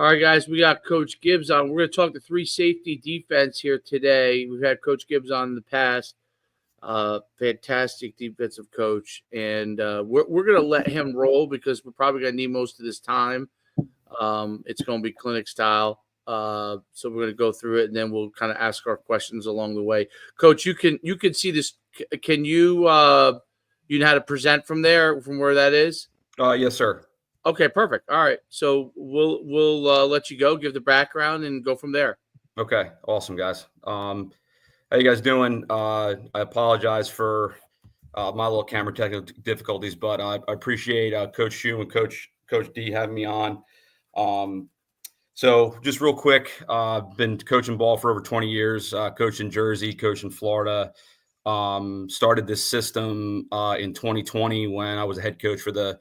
All right, guys, we got Coach Gibbs on. We're going to talk the three safety defense here today. We've had Coach Gibbs on in the past. Fantastic defensive coach. And we're going to let him roll because we're probably going to need most of this time. It's going to be clinic style. So we're going to go through it, and then we'll kind of ask our questions along the way. Coach, you can see this. Can you know how to present from there, from where that is? Yes, sir. Okay, perfect. All right. So we'll let you go, give the background, and go from there. Okay. Awesome, guys. How you guys doing? I apologize for my little camera technical difficulties, but I appreciate Coach Schuman and Coach D having me on. So just real quick, been coaching ball for over 20 years, coached in Jersey, coached in Florida. Started this system in 2020 when I was a head coach for the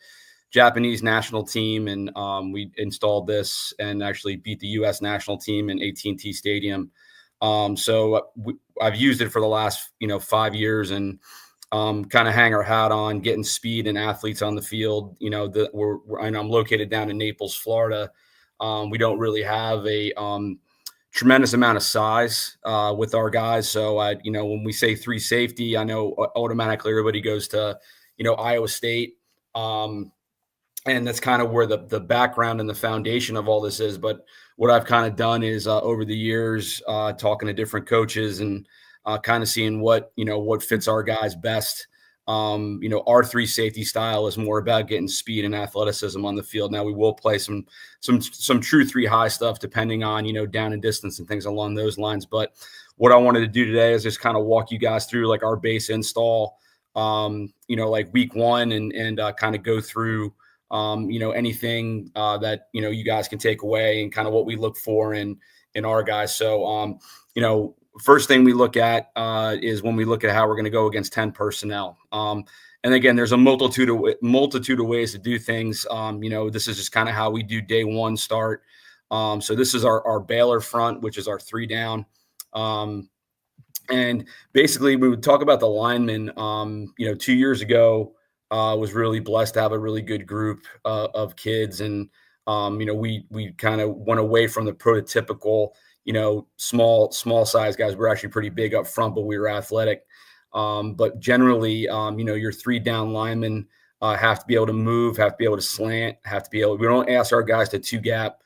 Japanese national team, and we installed this and actually beat the U.S. national team in AT&T Stadium. So I've used it for the last 5 years, and kind of hang our hat on getting speed and athletes on the field. And I'm located down in Naples, Florida. We don't really have a tremendous amount of size with our guys. So when we say three safety, I know automatically everybody goes to Iowa State. And that's kind of where the background and the foundation of all this is. But what I've kind of done is over the years, talking to different coaches and kind of seeing what fits our guys best. Our three safety style is more about getting speed and athleticism on the field. Now we will play some true three high stuff depending on, down and distance and things along those lines. But what I wanted to do today is just kind of walk you guys through like our base install, like week one and kind of go through anything that, you guys can take away and kind of what we look for in our guys. So, first thing we look at is when we look at how we're going to go against 10 personnel. And again, there's a multitude of ways to do things. This is just kind of how we do day one start. So this is our Baylor front, which is our 3 down. And basically we would talk about the linemen. 2 years ago, was really blessed to have a really good group of kids. And, we kind of went away from the prototypical, small size guys. We're actually pretty big up front, but we were athletic. But generally, your 3 down linemen have to be able to move, have to be able to slant, we don't ask our guys to 2 gap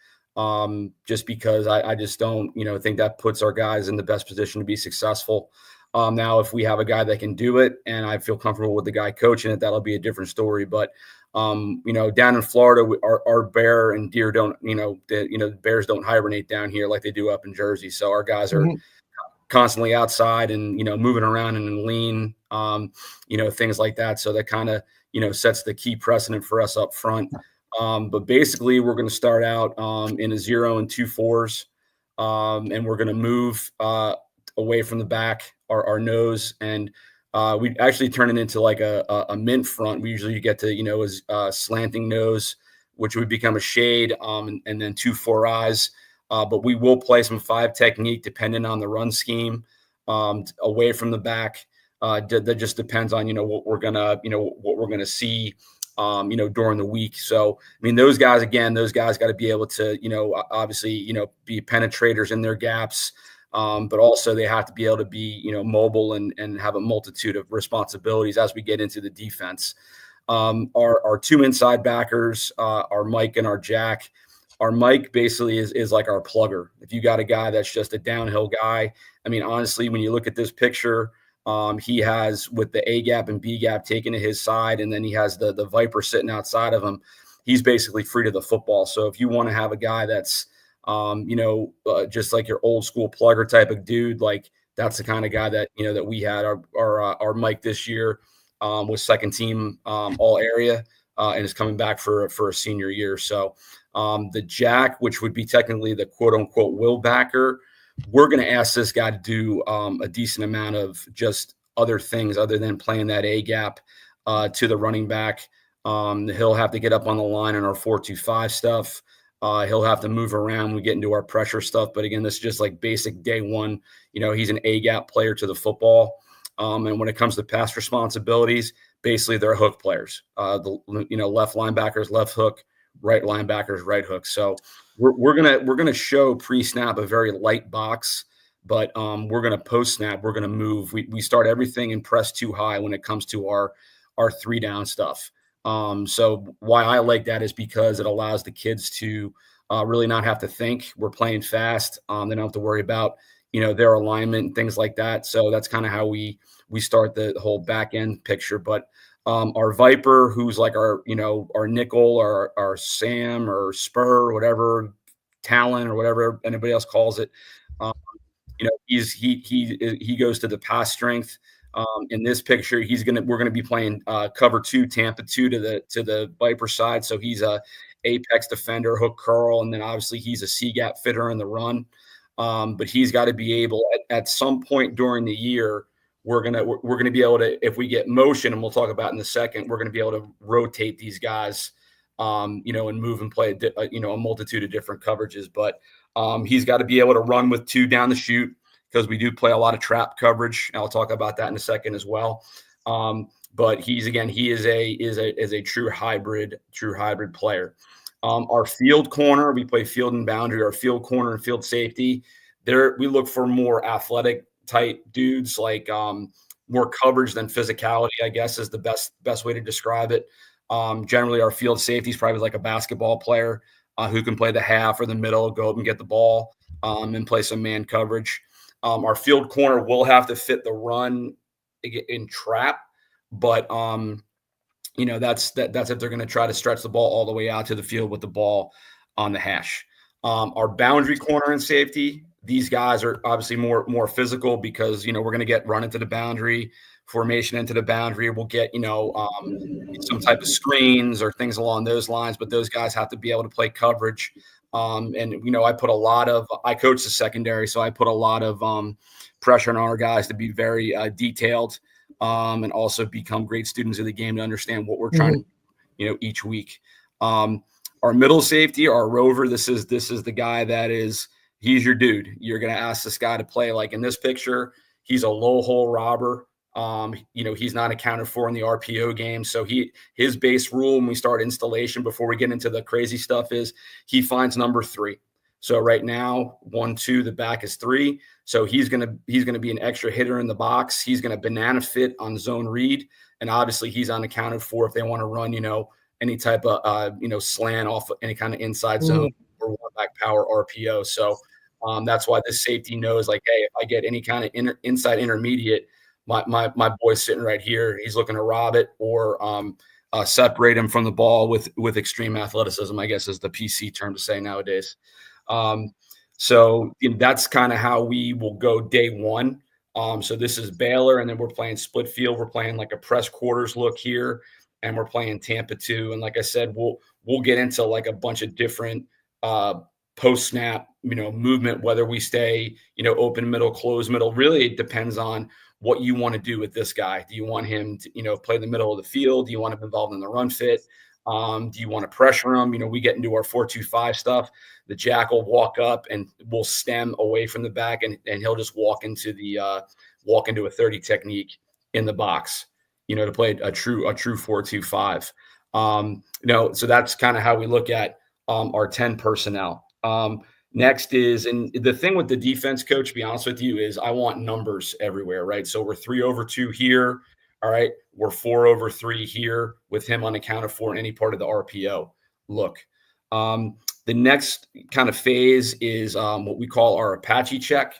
just because I just don't, think that puts our guys in the best position to be successful. Now, if we have a guy that can do it and I feel comfortable with the guy coaching it, that'll be a different story. But, down in Florida, our bear and deer don't, the bears don't hibernate down here like they do up in Jersey. So our guys are constantly outside and, moving around and lean, things like that. So that kind of, sets the key precedent for us up front. But basically we're going to start out in a 0 and 2 4s. And we're going to move away from the back, our nose, and we actually turn it into like a mint front. We usually get to, as slanting nose, which would become a shade, and then 2 4 eyes. But we will play some 5 technique depending on the run scheme, away from the back. That just depends on, what we're gonna see, during the week. So, those guys got to be able to, obviously, be penetrators in their gaps. But also they have to be able to be, mobile and have a multitude of responsibilities as we get into the defense. Our 2 inside backers, our Mike and our Jack. Our Mike basically is like our plugger. If you got a guy that's just a downhill guy, honestly, when you look at this picture, he has with the A gap and B gap taken to his side, and then he has the Viper sitting outside of him. He's basically free to the football. So if you want to have a guy that's just like your old school plugger type of dude, like that's the kind of guy that, that we had. Our Mike this year was second team all area and is coming back for a senior year. So the Jack, which would be technically the quote unquote will backer, we're going to ask this guy to do a decent amount of just other things other than playing that A gap to the running back. He'll have to get up on the line in our 4-2-5 stuff. He'll have to move around when we get into our pressure stuff. But again, this is just like basic day one. He's an A-gap player to the football. And when it comes to pass responsibilities, basically they're hook players. Left linebackers, left hook, right linebackers, right hook. So we're gonna show pre-snap a very light box, but we're gonna post-snap. We're gonna move. We start everything in press too high when it comes to our 3-down stuff. So why I like that is because it allows the kids to really not have to think. We're playing fast. They don't have to worry about their alignment and things like that. So that's kind of how we start the whole back end picture. But our Viper, who's like our nickel or our Sam or Spur or whatever, Talon or whatever anybody else calls it. Um, he goes to the pass strength. In this picture, we're gonna be playing cover 2, Tampa 2 to the Viper side. So he's a apex defender, hook curl, and then obviously he's a C gap fitter in the run. But he's got to be able at some point during the year. We're gonna be able to, if we get motion, and we'll talk about in a second, we're gonna be able to rotate these guys, and move and play a multitude of different coverages. But he's got to be able to run with 2 down the chute, because we do play a lot of trap coverage, and I'll talk about that in a second as well. But he is a true hybrid player. Our field corner, we play field and boundary. Our field corner and field safety, there we look for more athletic type dudes, like more coverage than physicality, I guess is the best way to describe it. Generally, our field safety is probably like a basketball player who can play the half or the middle, go up and get the ball, and play some man coverage. Our field corner will have to fit the run in trap, but that's if they're going to try to stretch the ball all the way out to the field with the ball on the hash. Our boundary corner and safety, these guys are obviously more physical, because we're going to get run into the boundary, formation into the boundary. We'll get some type of screens or things along those lines, but those guys have to be able to play coverage. And I coach the secondary, so I put a lot of pressure on our guys to be very detailed, and also become great students of the game to understand what we're trying to each week. Our middle safety, our Rover, this is the guy he's your dude. You're going to ask this guy to play, like in this picture, he's a low hole robber. He's not accounted for in the RPO game. So his base rule when we start installation, before we get into the crazy stuff, is he finds number 3. So right now, 1, 2, the back is 3. So he's gonna be an extra hitter in the box. He's gonna banana fit on zone read, and obviously he's unaccounted for if they want to run any type of slant off any kind of inside zone or one back power RPO. So that's why this safety knows, like, hey, if I get any kind of inside intermediate, my boy's sitting right here. He's looking to rob it or separate him from the ball with extreme athleticism, I guess is the PC term to say nowadays. So that's kind of how we will go day one. So this is Baylor, and then we're playing split field. We're playing like a press quarters look here, and we're playing Tampa 2. And like I said, we'll get into like a bunch of different post snap, movement, whether we stay, open middle, close middle. Really, it depends on what you want to do with this guy. Do you want him to, play the middle of the field? Do you want him involved in the run fit? Do you want to pressure him? We get into our 4-2-5 stuff. The Jack will walk up and we'll stem away from the back, and he'll just walk into a 30 technique in the box, to play a true 4-2-5. So that's kind of how we look at our 10 personnel. Next is, and the thing with the defense coach, to be honest with you, is I want numbers everywhere, right? So we're 3/2 here. All right. We're 4/3 here with him unaccounted for in any part of the RPO. Look, the next kind of phase is what we call our Apache check,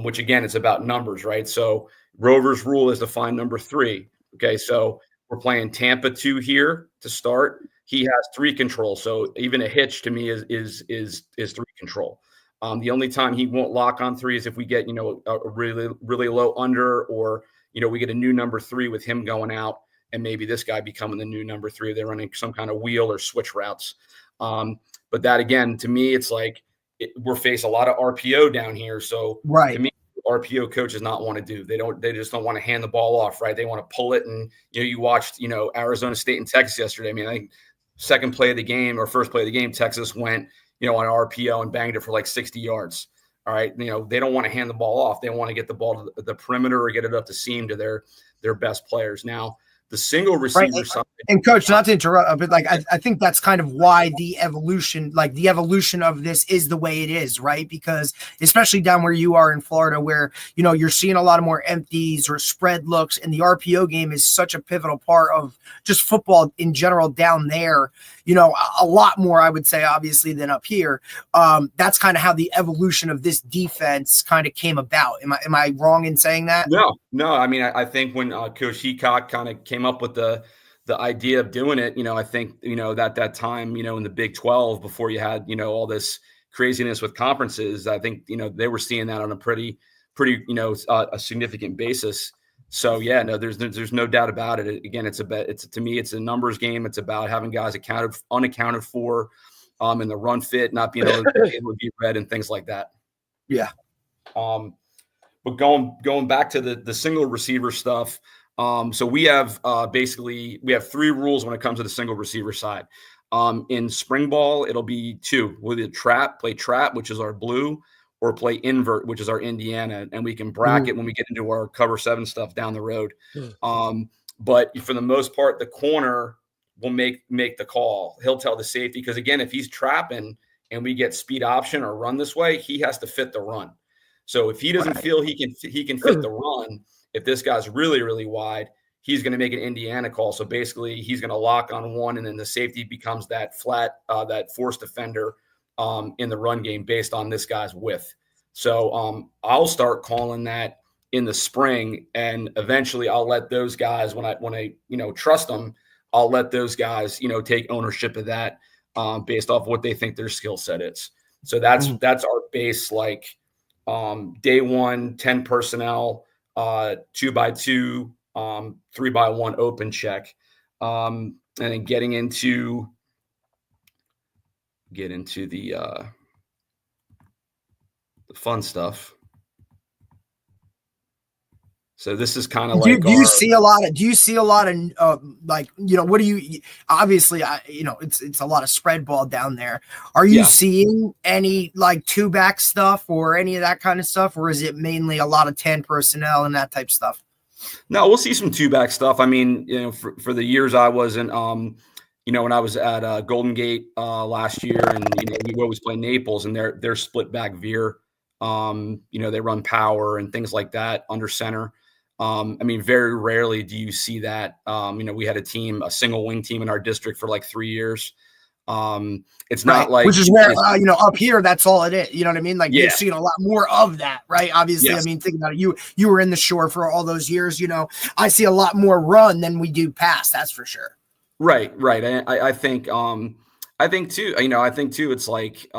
which again, it's about numbers, right? So Rover's rule is to find number 3. Okay. So we're playing Tampa 2 here to start. He has 3 control. So even a hitch to me is 3 control. The only time he won't lock on 3 is if we get, a really, really low under, or, we get a new number 3 with him going out, and maybe this guy becoming the new number 3. They're running some kind of wheel or switch routes. But that, again, to me, it's like we're facing a lot of RPO down here. So right. To me, RPO coaches not want to do. They just don't want to hand the ball off, right? They want to pull it. And, you watched, Arizona State and Texas yesterday. I mean, I think second play of the game or first play of the game, Texas went, on RPO and banged it for like 60 yards. All right. They don't want to hand the ball off. They want to get the ball to the perimeter or get it up the seam to their best players. Now, The single Right. receiver side. And coach, not to interrupt, but like I think that's kind of why the evolution of this is the way it is, right? Because especially down where you are in Florida, where you're seeing a lot of more empties or spread looks, and the RPO game is such a pivotal part of just football in general down there. A lot more, I would say, obviously, than up here. That's kind of how the evolution of this defense kind of came about. Am I wrong in saying that? No. I mean, I think when Coach Heacock kind of came up with the idea of doing it, I think, that time, in the Big 12, before you had, all this craziness with conferences, I think, they were seeing that on a pretty, a significant basis. So yeah, no, there's no doubt about it. Again, to me, it's a numbers game. It's about having guys unaccounted for, in the run fit, not being able to be read and things like that. Yeah. But going back to the single receiver stuff. So we have we have 3 rules when it comes to the single receiver side. In spring ball, it'll be 2. We'll either play trap, which is our blue, or play invert, which is our Indiana, and we can bracket when we get into our cover 7 stuff down the road. But for the most part, the corner will make the call. He'll tell the safety, because again, if he's trapping and we get speed option or run this way, he has to fit the run. So if he doesn't feel he can fit the run, if this guy's really, really wide, he's going to make an Indiana call. So basically, he's going to lock on one, and then the safety becomes that flat, that force defender in the run game based on this guy's width. So I'll start calling that in the spring, and eventually I'll let those guys, when I trust them, I'll let those guys take ownership of that based off what they think their skill set is. So that's our base, like day 1, 10 personnel, 2x2, 3x1 open check, and then get into the fun stuff. So this is kind of do you see a lot of like, what do you, obviously, it's a lot of spread ball down there. Are you seeing any like 2-back stuff or any of that kind of stuff? Or is it mainly a lot of 10 personnel and that type stuff? No, we'll see some 2-back stuff. I mean, for the years I wasn't, when I was at Golden Gate last year, and, we always play Naples, and they're split back veer. They run power and things like that under center. I mean, very rarely do you see that. We had a single wing team in our district for like 3 years. It's not like, which is where, up here, that's all it is. You know what I mean? Like, you're seeing a lot more of that, right? Obviously, yes. I mean, think about it. You were in the shore for all those years. I see a lot more run than we do pass. That's for sure. Right. I think too, it's like,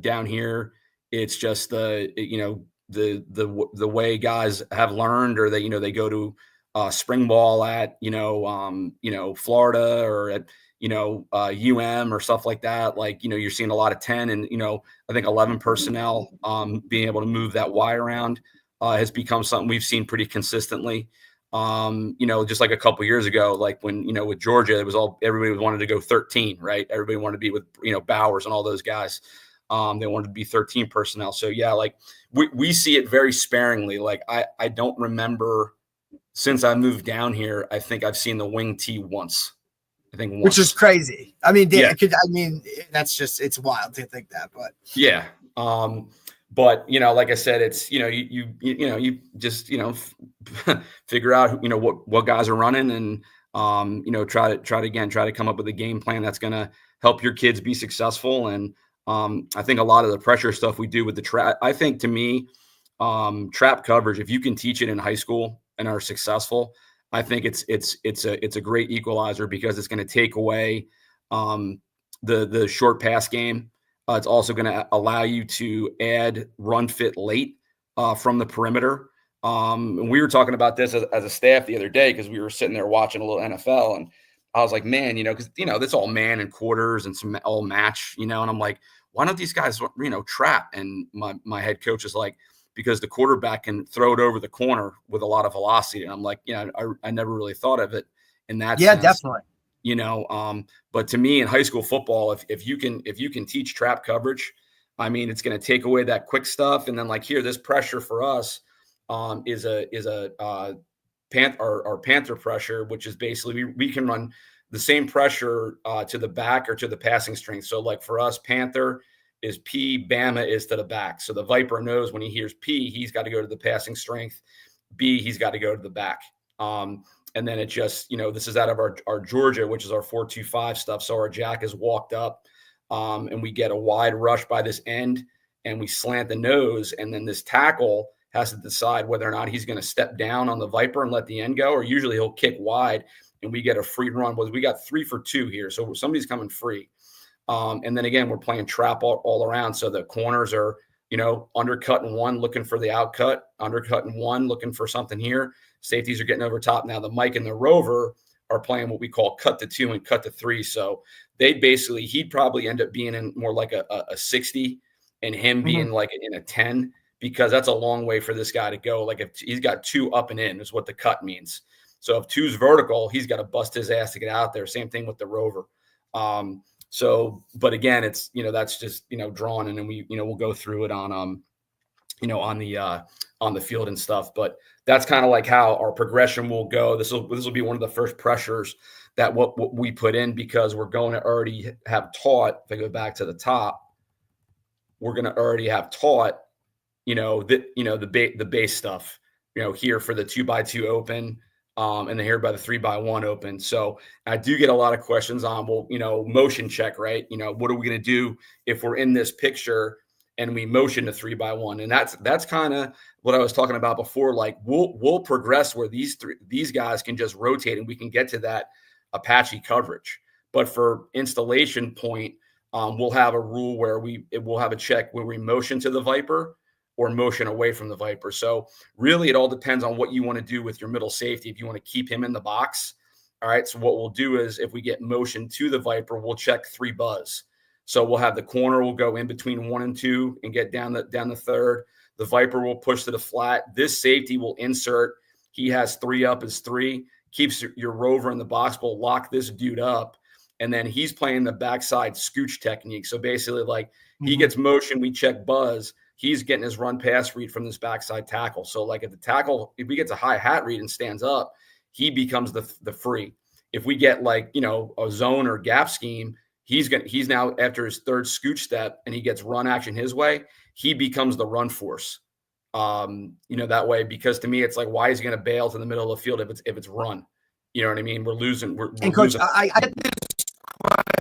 down here, it's just the way guys have learned, or they go to spring ball at Florida, or at UM or stuff like that. Like, you're seeing a lot of 10 and I think 11 personnel being able to move that Y around has become something we've seen pretty consistently. Just like a couple of years ago, like when with Georgia, it was everybody wanted to go 13, right? Everybody wanted to be with Bowers and all those guys. They wanted to be 13 personnel. So yeah, like we see it very sparingly. Like I don't remember, since I moved down here, I think I've seen the wing T once. I think once. Which is crazy. I mean, that's just, it's wild to think that, but yeah. But like I said, it's you just figure out what guys are running, and try to come up with a game plan that's going to help your kids be successful. And I think a lot of the pressure stuff we do with the trap, I think, to me, trap coverage, if you can teach it in high school and are successful, I think it's a great equalizer, because it's going to take away the short pass game. It's also going to allow you to add run fit late from the perimeter. And we were talking about this as a staff the other day, because we were sitting there watching a little NFL, and I was like, man, because that's all man and quarters and some all match, and I'm like, why don't these guys trap? And my head coach is like, because the quarterback can throw it over the corner with a lot of velocity. And I'm like, I never really thought of it in that sense. Yeah, definitely. But to me, in high school football, if you can teach trap coverage, I mean, it's going to take away that quick stuff. And then, like, here, this pressure for us is a our Panther pressure, which is basically we can run the same pressure to the back or to the passing strength. So like for us, Panther is P, Bama is to the back. So the Viper knows when he hears P, he's got to go to the passing strength. B, he's got to go to the back. And then it just, this is out of our Georgia, which is our 4.25 stuff. So our jack is walked up and we get a wide rush by this end and we slant the nose. And then this tackle has to decide whether or not he's going to step down on the Viper and let the end go, or usually he'll kick wide and we get a free run. We got 3 for 2 here. So somebody's coming free. And then again, we're playing trap all around. So the corners are, undercutting one, looking for the outcut, undercutting one, looking for something here. Safeties are getting over top. Now the Mike and the Rover are playing what we call cut to 2 and cut to 3. So he'd probably end up being in more like a 60 and him being like in a 10, because that's a long way for this guy to go. Like if he's got 2 up and in is what the cut means. So if 2's vertical, he's got to bust his ass to get out there. Same thing with the Rover. But again, it's, that's just, drawn, and then we'll go through it on, on the field and stuff. But that's kind of like how our progression will go. This will be one of the first pressures that what we put in, because we're going to already have taught. If I go back to the top, we're going to already have taught, the base stuff, here for the 2x2 open. And then here by the 3x1 open. So I do get a lot of questions on, motion check, right? What are we going to do if we're in this picture and we motion to 3x1? And that's kind of what I was talking about before. Like we'll progress where these guys can just rotate and we can get to that Apache coverage. But for installation point, we'll have a rule where we'll have a check where we motion to the Viper or motion away from the Viper. So really it all depends on what you want to do with your middle safety. If you want to keep him in the box. All right. So what we'll do is if we get motion to the Viper, we'll check 3 buzz. So we'll have the corner will go in between 1 and 2 and get down the third. The Viper will push to the flat. This safety will insert. He has 3 up as 3, keeps your Rover in the box. We'll lock this dude up. And then he's playing the backside scooch technique. So basically like he gets motion, we check buzz. He's getting his run pass read from this backside tackle. So like if he gets a high hat read and stands up, he becomes the free. If we get like, a zone or gap scheme, he's now after his 3rd scooch step and he gets run action his way, he becomes the run force. That way, because to me, it's like, why is he going to bail to the middle of the field if it's run? You know what I mean? We're losing. And Coach, I get this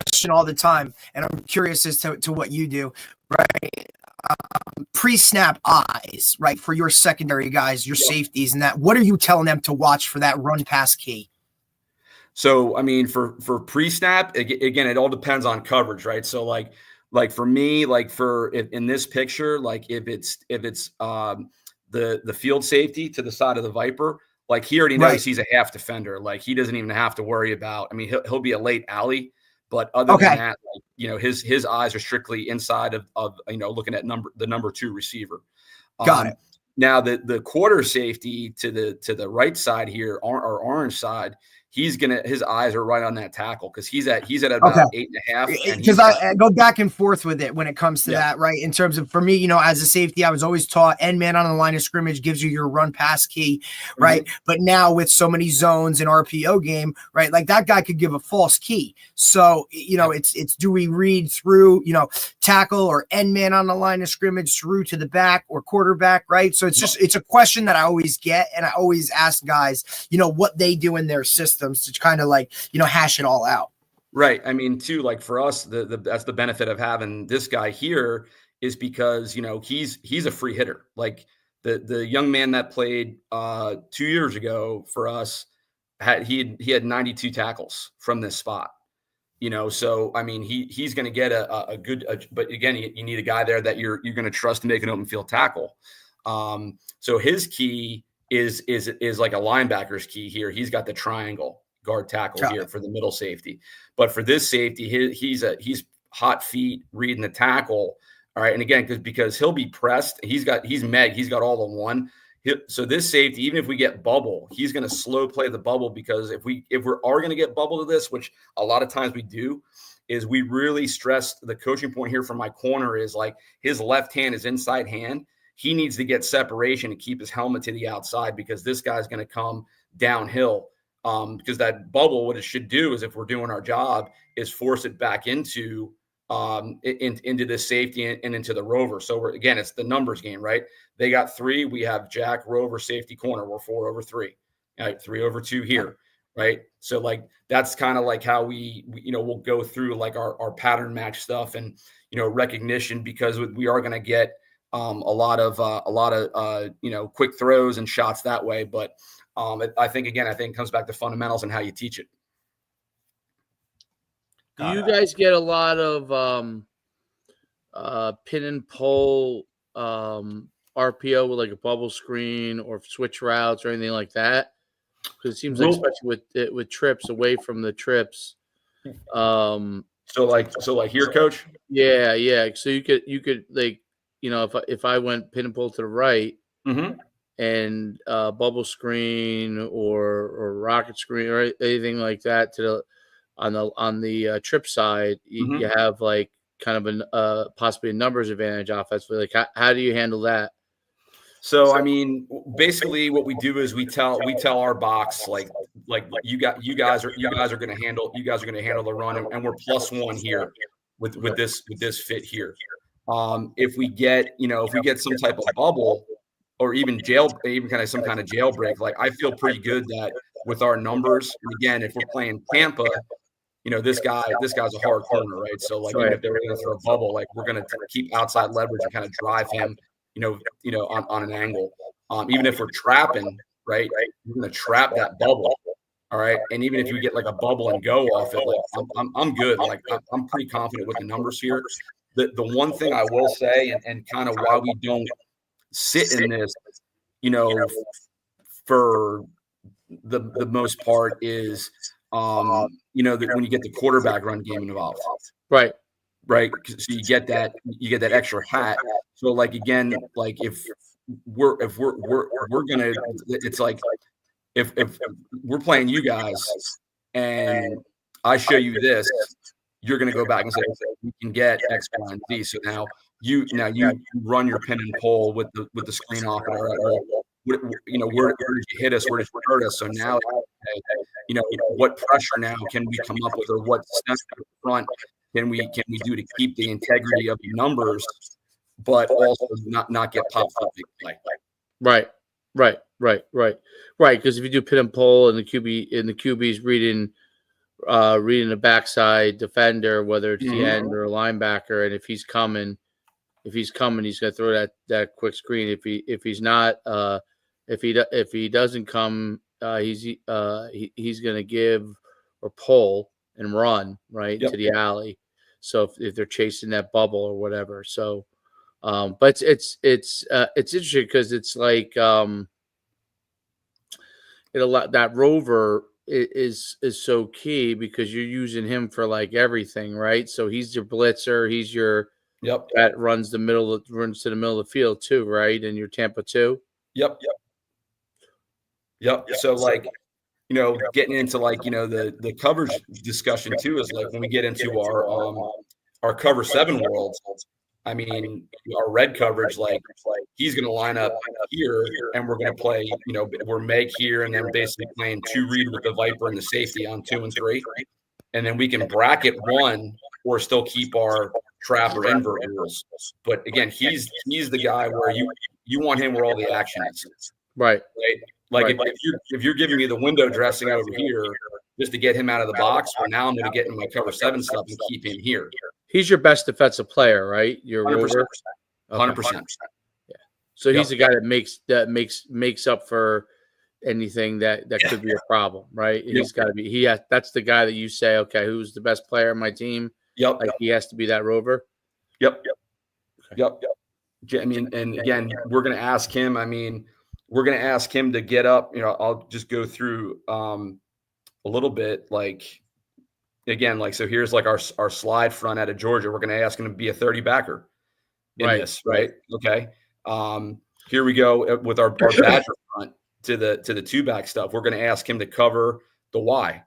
question all the time, and I'm curious as to what you do, right? Pre-snap eyes, right, for your secondary guys, your safeties, and that. What are you telling them to watch for that run pass key? So, I mean, for pre-snap, again, it all depends on coverage, right? So, like for me, like in this picture, like if it's the field safety to the side of the Viper, like he already knows he's a half defender. Like he doesn't even have to worry about. I mean, he'll be a late alley. But other than that, like, his eyes are strictly inside of looking at the number 2 receiver. Got it. Now the quarter safety to the right side here, our orange side, his eyes are right on that tackle because he's at about 8.5. Because I go back and forth with it when it comes to that, right? In terms of, for me, as a safety, I was always taught end man on the line of scrimmage gives you your run pass key, right? But now with so many zones in RPO game, right? Like that guy could give a false key. So, it's do we read through, tackle or end man on the line of scrimmage through to the back or quarterback, right? So it's a question that I always get, and I always ask guys, what they do in their systems to kind of like, hash it all out. Right. I mean, too, like for us, that's the benefit of having this guy here is because, he's a free hitter. Like the young man that played 2 years ago for us he had 92 tackles from this spot. So I mean, he's going to get a good, but again, you need a guy there that you're going to trust to make an open field tackle. So his key is like a linebacker's key here. He's got the triangle guard tackle here for the middle safety. But for this safety, he's hot feet reading the tackle. All right. And again, because he'll be pressed, he's got all the one. So this safety, even if we get bubble, he's going to slow play the bubble, because if we're going to get bubble to this, which a lot of times we do, is we really stress the coaching point here from my corner is like his left hand is inside hand. he needs to get separation and keep his helmet to the outside because this guy's going to come downhill. Because that bubble, what it should do is, if we're doing our job, is force it back into the safety and into the Rover. So again, it's the numbers game, right? They got 3. We have Jack, Rover, safety, corner. We're 4 over 3, right? 3 over 2 here, right? So like that's kind of like how we we'll go through like our pattern match stuff and recognition, because we are going to get a lot of quick throws and shots that way, but. I think it comes back to fundamentals and how you teach it. Do you guys get a lot of pin and pull RPO with like a bubble screen or switch routes or anything like that? Because it seems like, especially with trips, away from the trips. So like here, coach. Yeah. So you could like if I went pin and pull to the right. Mm-hmm. And bubble screen or rocket screen or anything like that on the trip side, you have like kind of possibly a numbers advantage offensively. Like how do you handle that? So I mean, basically what we do is we tell our box like you guys are going to handle the run, and we're +1 here with this fit here. If we get some type of bubble, or even kind of some kind of jailbreak, like I feel pretty good that with our numbers, and again, if we're playing Tampa, this guy's a hard corner, right? So like even if they're going to throw a bubble, like we're going to keep outside leverage and kind of drive him, on an angle. Even if we're trapping, right, we're going to trap that bubble. All right. And even if you get like a bubble and go off it, like I'm good. Like I'm pretty confident with the numbers here. The one thing I will say, and kind of why we don't sit in this, for the most part, is that when you get the quarterback run game involved, right? So you get that extra hat. So like again, like if we're gonna, it's like if we're playing you guys and I show you this, you're gonna go back and say, okay, we can get X, Y, and Z. So now you run your pin and pull with the screen off. Where did you hit us? Where did you hurt us? So now, what pressure now can we come up with, or what steps in front can we do to keep the integrity of the numbers, but also not get popped up big play? Right. Because if you do pin and pull and the QB's reading the backside defender, whether it's the end or a linebacker, and if he's coming, he's going to throw that quick screen. If he's not, if he doesn't come, he's going to give or pull and run to the alley. So if they're chasing that bubble or whatever, so but it's interesting because it's like that Rover is so key because you're using him for like everything, right? So he's your blitzer, he's your that runs to the middle of the field too, right? And your Tampa too. Yep. So like, getting into like, the coverage discussion too is like when we get into our cover 7 worlds. I mean, our red coverage, like he's going to line up here, and we're going to play, we're Meg here, and then basically playing 2 read with the Viper and the safety on 2 and 3, and then we can bracket 1 or still keep our trap or invert rules. But again, he's the guy where you want him where all the action is. Right. Like if you're giving me the window dressing over here just to get him out of the box, well, now I'm going to get in my cover 7 stuff and keep him here. He's your best defensive player, right? Your 100%. 100%. Yeah. So he's the guy that makes up for anything that could be a problem, right? He's got to be. That's the guy that you say, okay, who's the best player on my team? He has to be that Rover. Yep. I mean, and again, we're going to ask him. I mean, we're going to ask him to get up. I'll just go through a little bit, like. Again, like, so here's like our slide front out of Georgia. We're going to ask him to be a 30 backer in this, right? Okay. Here we go with our Badger front to the 2-back stuff. We're going to ask him to cover the Y,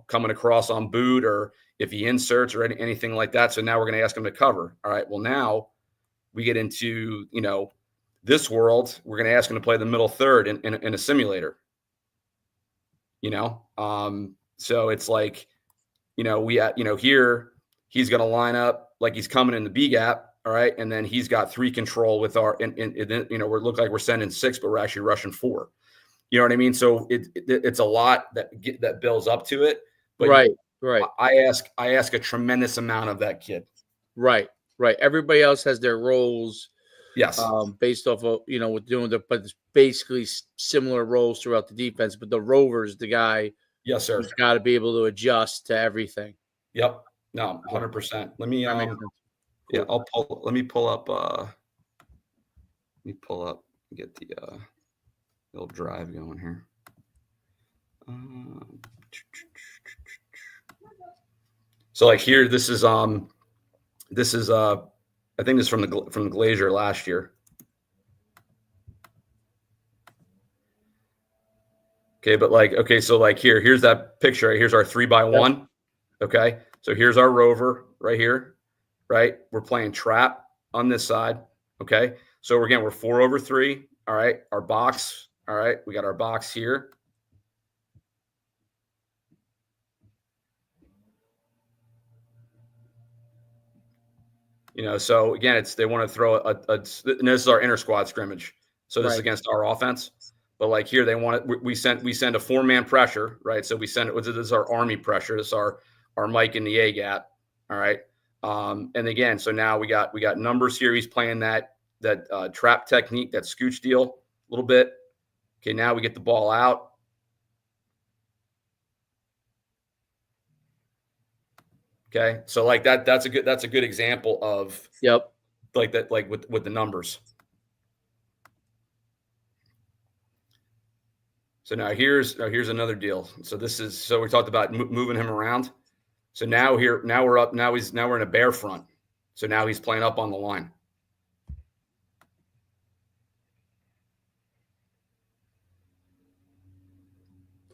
coming across on boot, or if he inserts or anything like that. So now we're going to ask him to cover. All right. Well, now we get into, This world, we're going to ask him to play the middle third in a simulator. So it's like, here he's going to line up like he's coming in the B gap. All right. And then he's got 3 control with our, we look like we're sending 6, but we're actually rushing 4. You know what I mean? So it's a lot that builds up to it. But right. I ask a tremendous amount of that kid. Right. Everybody else has their roles. Yes. Based off of, with doing but it's basically similar roles throughout the defense. But the Rover is the guy. Yes, sir. Who's got to be able to adjust to everything. Yep. No, 100%. Let me, cool. let me pull up, get the little drive going here. So like here, this is I think this is from the Glacier last year. Okay, but so here's that picture. Right? Here's our 3x1. Yep. Okay, so here's our Rover right here. Right, we're playing trap on this side. Okay, so we're 4 over 3. All right, our box. All right, we got our box here. So again, they want to throw and this is our inter squad scrimmage. So this is against our offense. But here they want it. We send a 4-man pressure, right? So we send it. This is our Army pressure. This is our Mike in the A gap. All right. And again, so now we got numbers here. He's playing that trap technique, that scooch deal a little bit. Okay, now we get the ball out. Okay, so that's a good example of with the numbers. So now here's another deal. So we talked about moving him around. So now we're up. Now we're in a bear front. So now he's playing up on the line.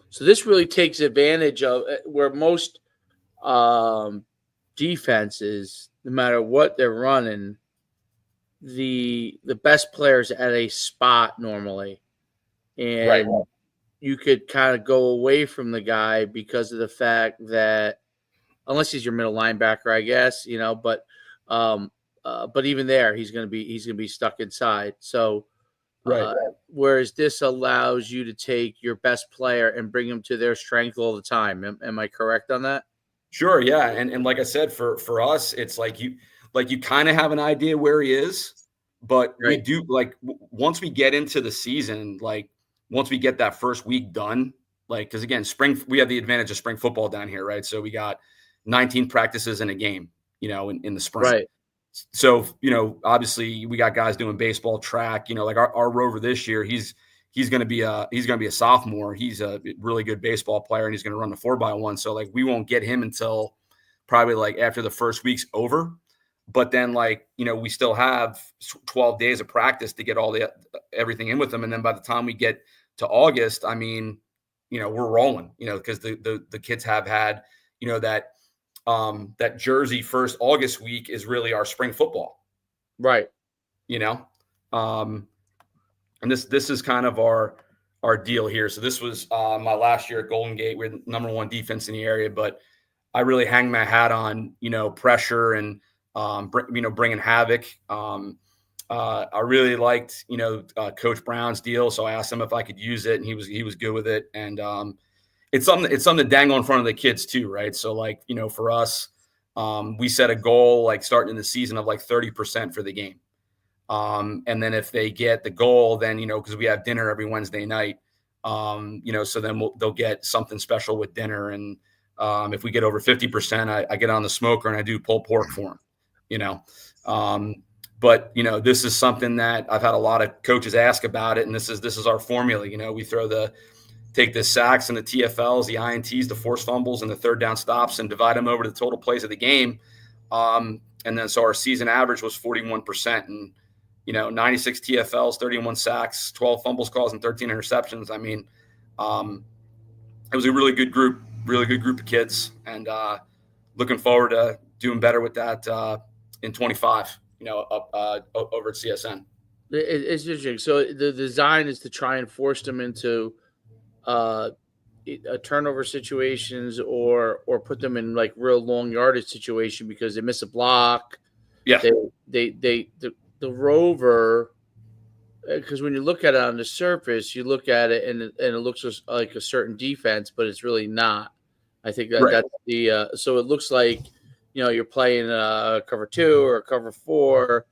So this really takes advantage of where most defenses, no matter what they're running, the best players at a spot normally, and you could kind of go away from the guy because of the fact that unless he's your middle linebacker, I guess, but even there he's going to be stuck inside. So whereas this allows you to take your best player and bring them to their strength all the time. Am I correct on that? Sure. Yeah. And like I said, for us, it's like you kind of have an idea where he is, but we do once we get into the season, once we get that first week done, because again, we have the advantage of spring football down here, right? So we got 19 practices in a game, in the spring. Right. So, obviously we got guys doing baseball, track, our Rover this year, he's going to be a sophomore. He's a really good baseball player and he's going to run the 4x1. So we won't get him until probably after the first week's over. But then we still have 12 days of practice to get everything in with them. And then by the time we get to August, I mean, we're rolling, because the kids have had, that Jersey first August week is really our spring football. Right. And this is kind of our deal here. So this was my last year at Golden Gate. We're the #1 defense in the area, but I really hang my hat on, pressure and, bringing Havoc. I really liked, Coach Brown's deal. So I asked him if I could use it and he was good with it. And it's something to dangle in front of the kids too. Right. So for us, we set a goal, starting in the season of 30% for the game. And then if they get the goal, then, because we have dinner every Wednesday night, so then they'll get something special with dinner. And if we get over 50%, I get on the smoker and I do pulled pork for them, but this is something that I've had a lot of coaches ask about it. And this is our formula. We take the sacks and the TFLs, the INTs, the forced fumbles and the third down stops and divide them over to the total plays of the game. And then, so our season average was 41% and, 96 TFLs, 31 sacks, 12 fumbles caused, and 13 interceptions. I mean, it was a really good group of kids, and looking forward to doing better with that in 25. Over at CSN. It's interesting. So the design is to try and force them into uh, a turnover situations or put them in like real long yardage situation because they miss a block. Yeah. The Rover, because when you look at it on the surface, you look at it and it looks just like a certain defense, but it's really not. I think Right. that's the so it looks like you're playing cover 2 or cover 4,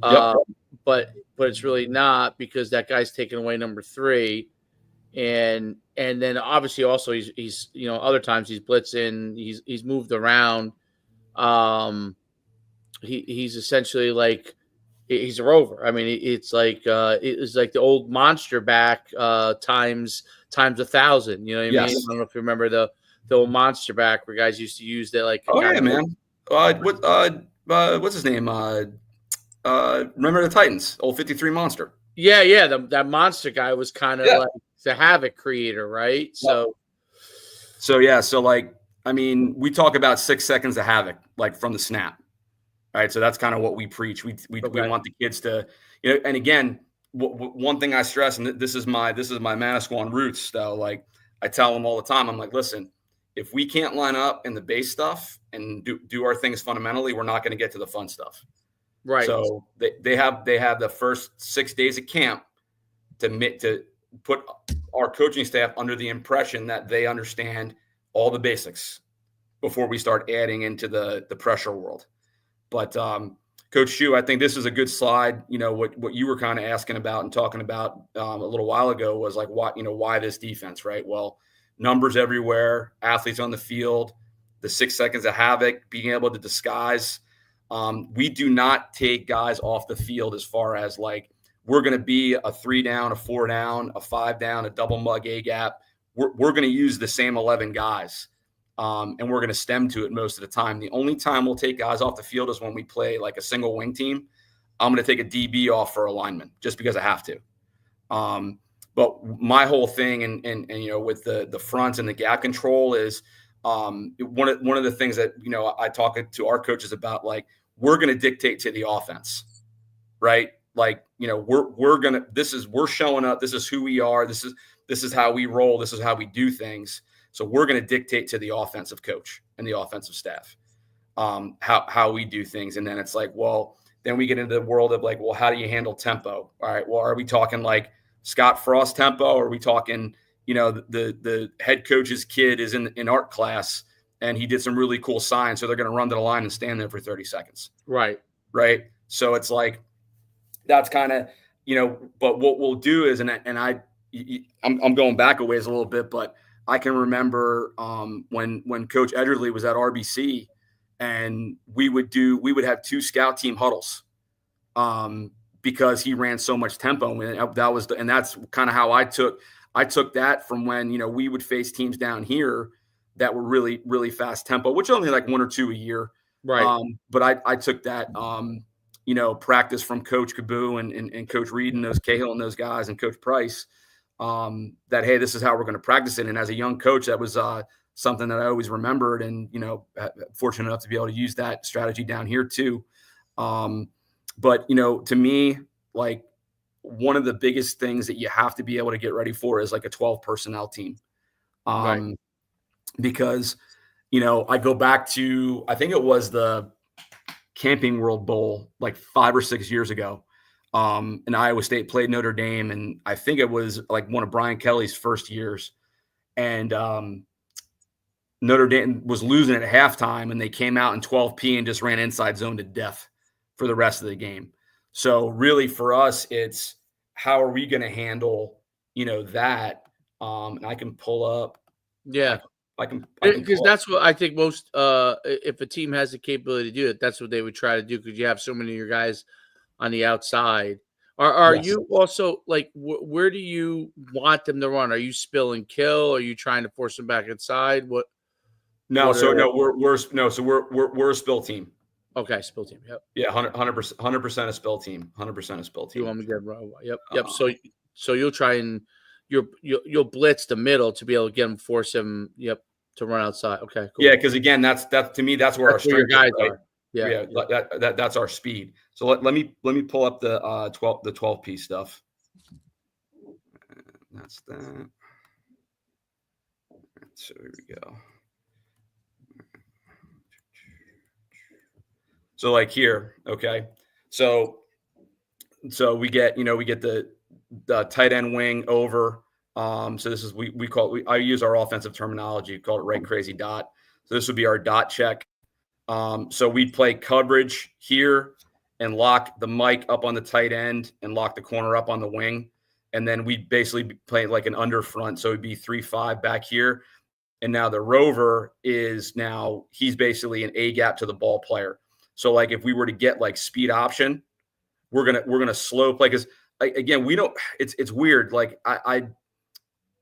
Yep. um, but it's really not because that guy's taking away number 3, and then obviously also he's other times he's blitzing, he's moved around. He's essentially like he's a rover. I mean, it's like the old monster back times 1,000. You know what I mean? I Yes. don't know if you remember the old monster back where guys used to use that like. Oh yeah, man. What's his name? Remember the Titans? Old 53 monster. Yeah. That monster guy was kind of Yeah. like the Havoc creator, right? So yeah. So like, I mean, we talk about 6 seconds of Havoc, like from the snap. Right. So that's kind of what we preach. We want the kids to, and again, one thing I stress, and this is my Manasquan roots, though, like I tell them all the time, I'm like, listen, if we can't line up in the base stuff and do our things fundamentally, we're not going to get to the fun stuff. Right. So they have the first 6 days of camp to put our coaching staff under the impression that they understand all the basics before we start adding into the pressure world. But Coach Shu, I think this is a good slide. What you were kind of asking about and talking about a little while ago was like why this defense, right? Well, numbers everywhere, athletes on the field, the 6 seconds of Havoc, being able to disguise. We do not take guys off the field as far as like we're going to be a 3 down, a 4 down, a 5 down, a double mug A gap. We're going to use the same 11 guys. And we're going to stem to it most of the time. The only time we'll take guys off the field is when we play like a single wing team. I'm going to take a DB off for a lineman just because I have to. But my whole thing and with the fronts and the gap control is one of the things that I talk to our coaches about. Like we're going to dictate to the offense, right? Like we're showing up. This is who we are. This is how we roll. This is how we do things. So we're going to dictate to the offensive coach and the offensive staff how we do things. And then it's like, well, then we get into the world of like, well, how do you handle tempo? All right, well, are we talking like Scott Frost tempo? Or are we talking, the head coach's kid is in art class and he did some really cool signs, so they're going to run to the line and stand there for 30 seconds. Right. So it's like that's kind of, but what we'll do is, I'm going back a ways a little bit, but I can remember when Coach Ederly was at RBC, and we would have 2 scout team huddles because he ran so much tempo, and that's kind of how I took that from when we would face teams down here that were really really fast tempo, which only like 1 or 2 a year, right? But I took that practice from Coach Kaboo and Coach Reed and those Cahill and those guys and Coach Price. That, hey, this is how we're going to practice it. And as a young coach, that was something that I always remembered, and fortunate enough to be able to use that strategy down here too. But to me, like one of the biggest things that you have to be able to get ready for is like a 12 personnel team, Right. Because I go back to, I think it was the Camping World Bowl like 5 or 6 years ago. And Iowa State played Notre Dame, and I think it was like one of Brian Kelly's first years. And Notre Dame was losing at halftime, and they came out in 12P and just ran inside zone to death for the rest of the game. So really for us, it's how are we going to handle, that? And I can pull up. Yeah. I can Because that's what I think most if a team has the capability to do it, that's what they would try to do, because you have so many of your guys on the outside. Are Yes. you also like where do you want them to run? Are you spill and kill? Are you trying to force them back inside? We're a spill team. Okay, spill team. Yep. Yeah, 100% a spill team. 100% a spill team. You want me to get run? Yep. So you'll try and you'll blitz the middle to be able to get them, force them. Yep, to run outside. Okay, cool. Yeah, because again, that's to me, that's where our That's where your strength guys is, right? are. Yeah. That's our speed. So let me pull up the 12 piece stuff. That's that. So here we go. So like here, okay. So we get the tight end wing over. So this is I use our offensive terminology, call it right crazy dot. So this would be our dot check. So we'd play coverage here and lock the mic up on the tight end and lock the corner up on the wing. And then we'd basically play like an under front. So it'd be 3-5 back here. And now the Rover he's basically an A gap to the ball player. So like if we were to get like speed option, we're gonna slow play, because again, we don't. It's weird. Like I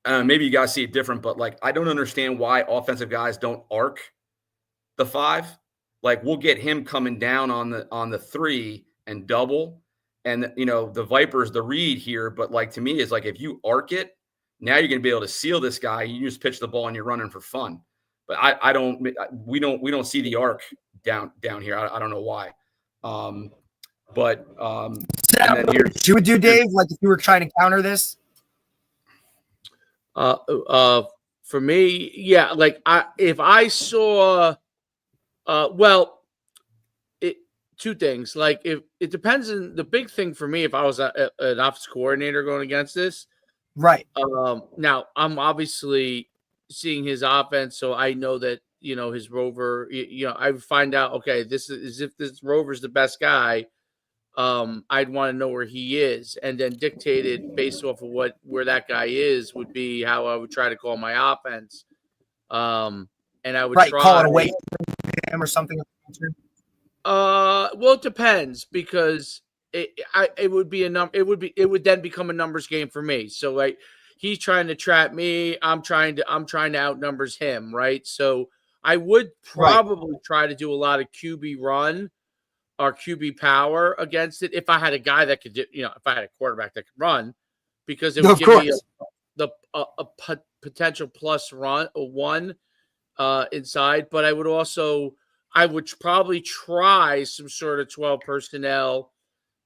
maybe you guys see it different, but like I don't understand why offensive guys don't arc the 5. Like we'll get him coming down on the 3 and double, and the Vipers the read here. But like to me, it's like if you arc it, now you're gonna be able to seal this guy. You just pitch the ball and you're running for fun. But we don't see the arc down here. I don't know why. And then here, you would do, Dave, like if you were trying to counter this? For me, yeah, like if I saw, two things. Like if it depends on the big thing for me. If I was an offensive coordinator going against this, right? Now I'm obviously seeing his offense, so I know that his Rover. I would find out. Okay, this is if this Rover's the best guy. I'd want to know where he is, and then dictated based off of where that guy is would be how I would try to call my offense. And I would try call it away from him or something. Well, it depends, because it would be a number. It would then become a numbers game for me. So like he's trying to trap me. I'm trying to outnumbers him, right? So I would probably try to do a lot of QB run or QB power against it if I had a guy that could do, if I had a quarterback that could run, because it would give me a potential plus one inside. But I would probably try some sort of 12 personnel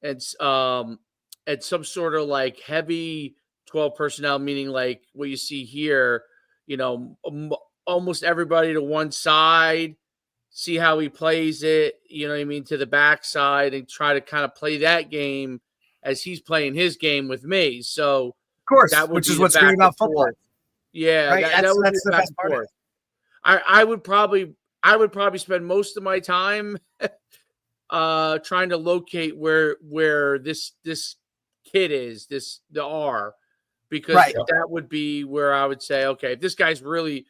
and some sort of like heavy 12 personnel, meaning like what you see here, almost everybody to one side, see how he plays it, to the backside, and try to kind of play that game as he's playing his game with me. So, of course, that would which be is what's great about football. Yeah, right? that would that's be the best part. I would probably spend most of my time trying to locate where this kid is, the R, because that would be where I would say, okay, if this guy's really,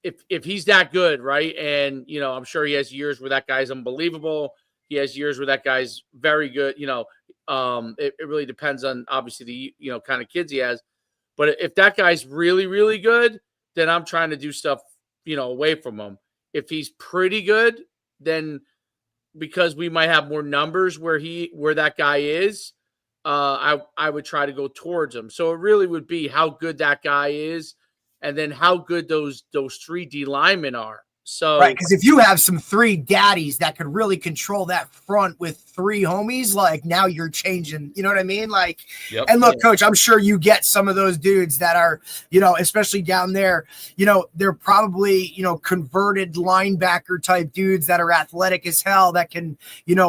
if he's that good, right? And I'm sure he has years where that guy's unbelievable. He has years where that guy's very good. It really depends on obviously the kind of kids he has. But if that guy's really, really good, then I'm trying to do stuff away from him. If he's pretty good, then because we might have more numbers where that guy is, I would try to go towards him. So it really would be how good that guy is, and then how good those 3 D linemen are. So because if you have some 3 daddies that could really control that front with 3 homies, like now you're changing, you know what I mean? Like, and look, Coach, I'm sure you get some of those dudes that are, especially down there, they're probably, converted linebacker type dudes that are athletic as hell that can,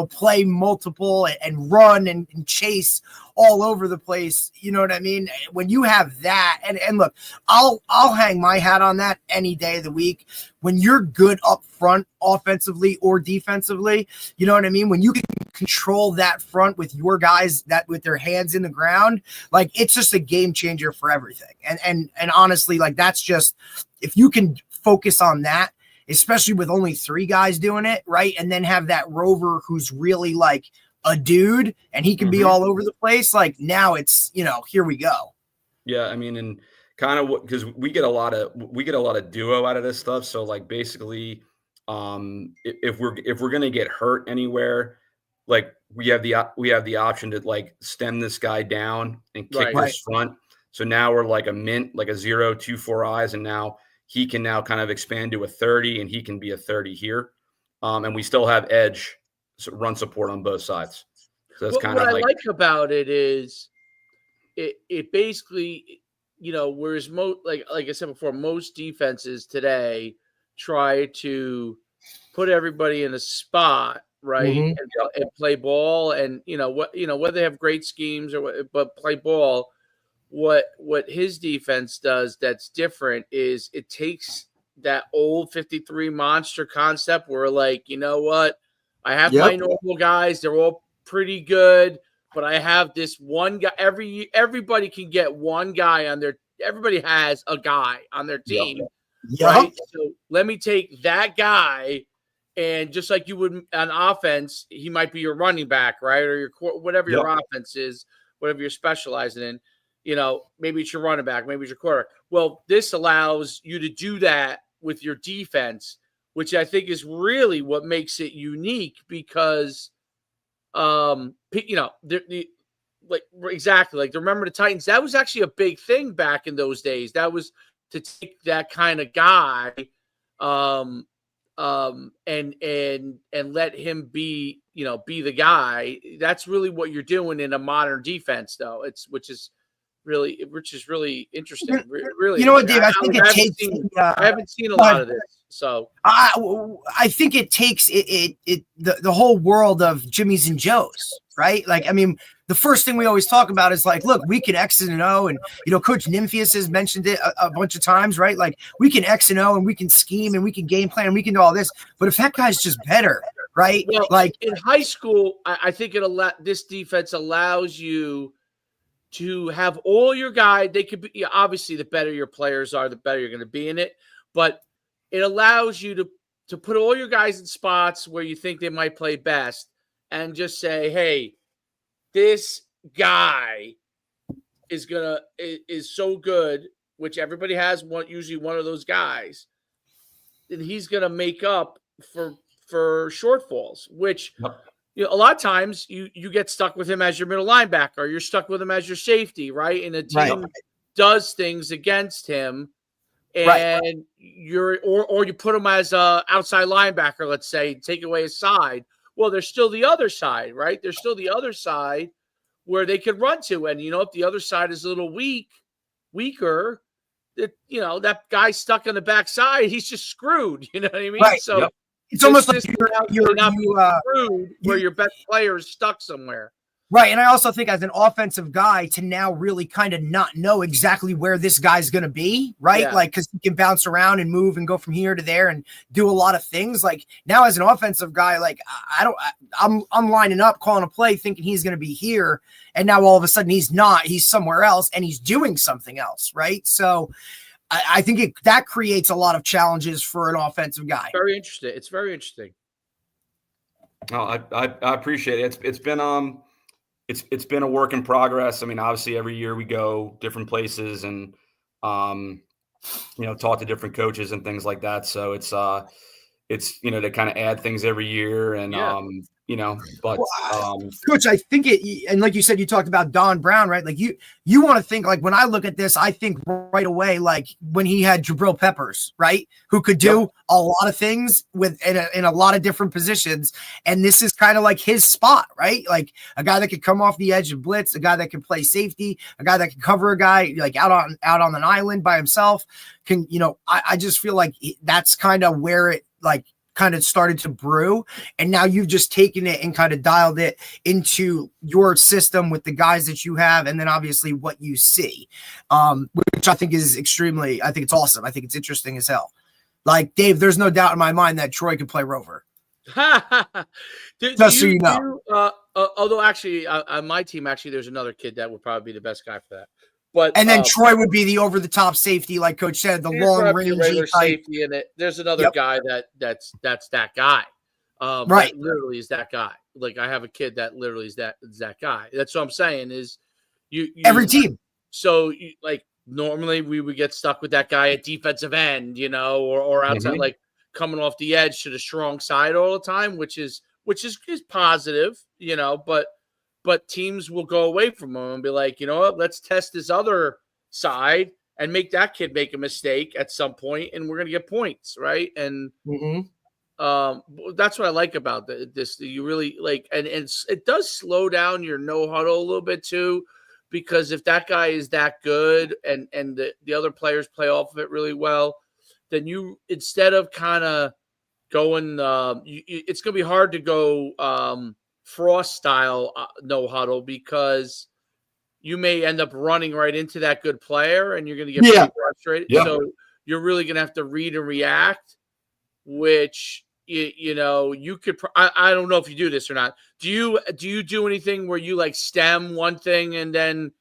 play multiple and run and chase all over the place. You know what I mean? When you have that, and look, I'll hang my hat on that any day of the week. When you're good up front, offensively or defensively, you know what I mean? When you can control that front with your guys that with their hands in the ground, like it's just a game changer for everything. And honestly, like that's just, if you can focus on that, especially with only 3 guys doing it, right? And then have that Rover who's really like a dude and he can be all over the place. Like now it's, here we go. Yeah. I mean, and kind of because we get a lot of duo out of this stuff. So like basically, if we're going to get hurt anywhere, like we have the option to like stem this guy down and kick his front. So now we're like a mint, like a 0, 2, 4 eyes. And now he can now kind of expand to a 30 and he can be a 30 here. And we still have edge run support on both sides. So that's kind what of I like like about it is it basically, whereas like I said before, most defenses today try to put everybody in a spot, right, Mhm. and play ball, and whether they have great schemes or what, but play ball. What his defense does that's different is it takes that old 53 monster concept where, like, you know what, I have my normal guys, they're all pretty good, but I have this one guy. Everybody can get one guy on their. Everybody has a guy on their team, right? So let me take that guy, and just like you would on offense, he might be your running back, right, or your whatever your offense is, whatever you're specializing in. Maybe it's your running back, maybe it's your quarterback. Well, this allows you to do that with your defense, which I think is really what makes it unique because, like exactly, like remember the Titans, that was actually a big thing back in those days. That was to take that kind of guy, and let him be the guy. That's really what you're doing in a modern defense, though. Which is really interesting. Really, You know what, Dave? I think it I takes. haven't seen a lot of this, so I think it takes the whole world of Jimmy's and Joe's, right? Like, I mean, the first thing we always talk about is like, look, we can X and O, and Coach Nymphius has mentioned it a bunch of times, right? Like, we can X and O, and we can scheme, and we can game plan, and we can do all this. But if that guy's just better, right? Well, like in high school, I think this defense allows you to have all your guys. They could be, obviously, the better your players are, the better you're going to be in it. But it allows you to put all your guys in spots where you think they might play best, and just say, hey, this guy is so good, which everybody has usually one of those guys, and he's gonna make up for shortfalls, which a lot of times you get stuck with him as your middle linebacker, you're stuck with him as your safety, right? And the team does things against him, and you put him as a outside linebacker, let's say, take away his side. Well, there's still the other side, right? There's still the other side where they could run to, and if the other side is a little weaker, that guy stuck on the backside, he's just screwed. You know what I mean? Right. So it's almost like you're not screwed where your best player is stuck somewhere. Right. And I also think as an offensive guy to now really kind of not know exactly where this guy's going to be, right? Yeah. Like, because he can bounce around and move and go from here to there and do a lot of things. Like, now as an offensive guy, like, I'm lining up, calling a play, thinking he's going to be here. And now all of a sudden he's not, he's somewhere else and he's doing something else. Right. So I think that creates a lot of challenges for an offensive guy. Very interesting. It's very interesting. Oh, I appreciate it. It's been a work in progress. I mean, obviously every year we go different places and, talk to different coaches and things like that. So it's to kind of add things every year and, Coach, I think and like you said, you talked about Don Brown, right? Like you want to think, like, when I look at this, I think right away, like when he had Jabril Peppers, right? Who could do a lot of things in a lot of different positions. And this is kind of like his spot, right? Like a guy that could come off the edge and blitz, a guy that can play safety, a guy that can cover a guy like out on an island by himself. I just feel like that's kind of where it like kind of started to brew, and now you've just taken it and kind of dialed it into your system with the guys that you have, and then obviously what you see, which I think is I think it's awesome. I think it's interesting as hell. Like, Dave, there's no doubt in my mind that Troy could play Rover. Just so you know. Although actually on my team, there's another kid that would probably be the best guy for that. But then Troy would be the over-the-top safety, like Coach said, the long-range safety in it. There's another guy that's that guy. Right, that literally is that guy. Like, I have a kid that literally is that guy. That's what I'm saying. Is you every team. So like normally we would get stuck with that guy at defensive end, or outside, like coming off the edge to the strong side all the time, which is positive, But teams will go away from him and be like, you know what, let's test this other side and make that kid make a mistake at some point, and we're going to get points, right? And That's what I like about this. You really like, and it does slow down your no huddle a little bit too, because if that guy is that good and the other players play off of it really well, then you, instead of kind of going, it's going to be hard to go Frost style no huddle, because you may end up running right into that good player and you're going to get pretty frustrated. Yeah. So you're really going to have to read and react, which you could. I don't know if you do this or not. Do you do anything where you like stem one thing and then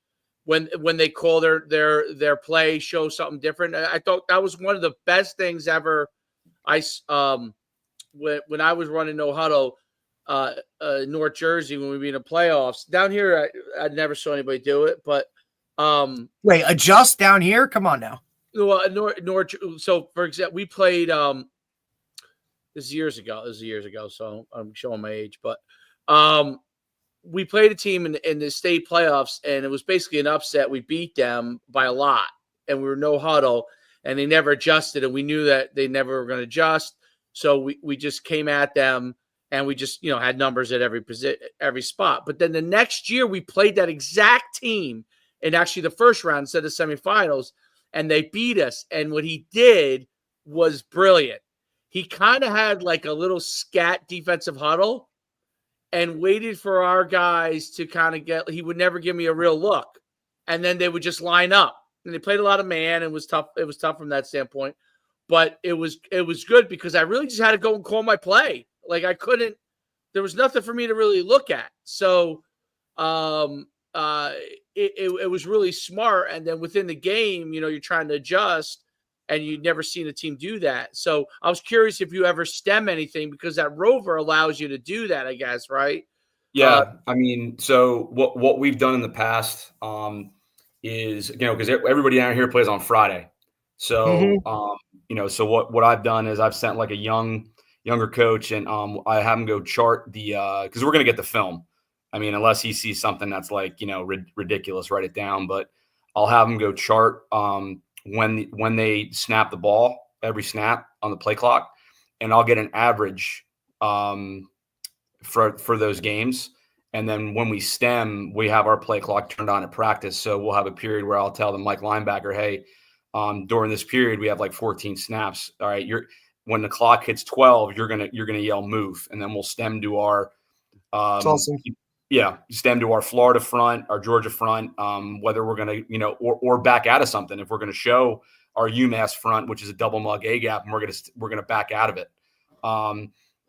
when they call their play, show something different? I thought that was one of the best things ever. When I was running no huddle, North Jersey, when we were in the playoffs down here, I never saw anybody do it. But wait, adjust down here? Come on now. North. So for example, we played. This is years ago. So I'm showing my age, but we played a team in the state playoffs, and it was basically an upset. We beat them by a lot, and we were no huddle, and they never adjusted, and we knew that they never were going to adjust. So we just came at them, and we just had numbers at every spot. But then the next year we played that exact team in actually the first round instead of semifinals, and they beat us. And what he did was brilliant. He kind of had like a little scat defensive huddle and waited for our guys to kind of he would never give me a real look. And then they would just line up. And they played a lot of man. It was tough. It was tough from that standpoint. But it was good because I really just had to go and call my play. Like there was nothing for me to really look at. So it was really smart. And then within the game, you're trying to adjust, and you'd never seen a team do that. So I was curious if you ever stem anything, because that Rover allows you to do that, I guess, right? Yeah. I mean, so what we've done in the past is, because everybody out here plays on Friday. So, so what I've done is I've sent like a younger coach, and I have him go chart because we're going to get the film. I mean, unless he sees something that's like, ridiculous, write it down. But I'll have him go chart when they snap the ball, every snap on the play clock, and I'll get an average for those games. And then when we stem, we have our play clock turned on at practice. So we'll have a period where I'll tell the Mike linebacker, hey, during this period, we have like 14 snaps. All right. When the clock hits 12, you're going to yell move. And then we'll stem to our, That's awesome. Yeah. Stem to our Florida front, our Georgia front, whether we're going to, or back out of something. If we're going to show our UMass front, which is a double mug A gap, and we're going to back out of it.